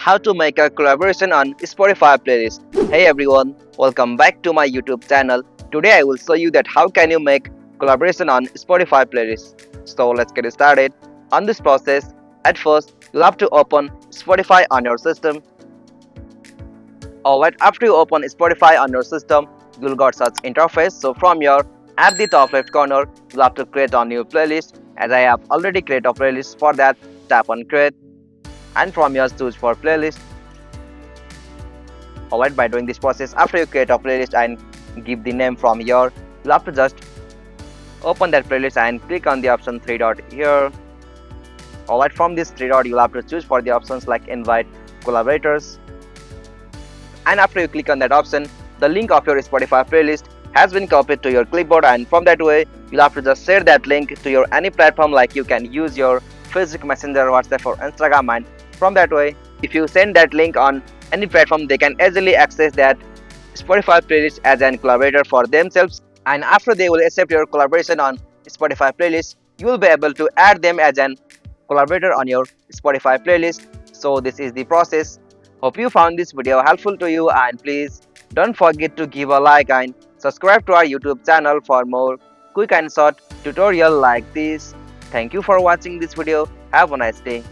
how to make a collaboration on Spotify playlist. Hey everyone, welcome back to my YouTube channel. Today I will show you that how can you make collaboration on Spotify playlist. So let's get started. On this process, at first you'll have to open Spotify on your system. Alright, after you open Spotify on your system, you'll got such interface. So from here, at the top left corner, you'll have to create a new playlist. As I have already created a playlist, for that tap on create, and from here choose for playlist. Alright, by doing this process, after you create a playlist and give the name from here, you'll have to just open that playlist and click on the option 3 dot here. Alright, from this 3 dot you'll have to choose for the options like invite collaborators, and after you click on that option, the link of your Spotify playlist has been copied to your clipboard, and from that way you'll have to just share that link to your any platform, like you can use your Facebook Messenger, WhatsApp or Instagram, and from that way if you send that link on any platform, they can easily access that Spotify playlist as an collaborator for themselves, and after they will accept your collaboration on Spotify playlist, you will be able to add them as an collaborator on your Spotify playlist. So this is the process. Hope you found this video helpful to you, and please don't forget to give a like and subscribe to our YouTube channel for more quick and short tutorial like this. Thank you for watching this video. Have a nice day.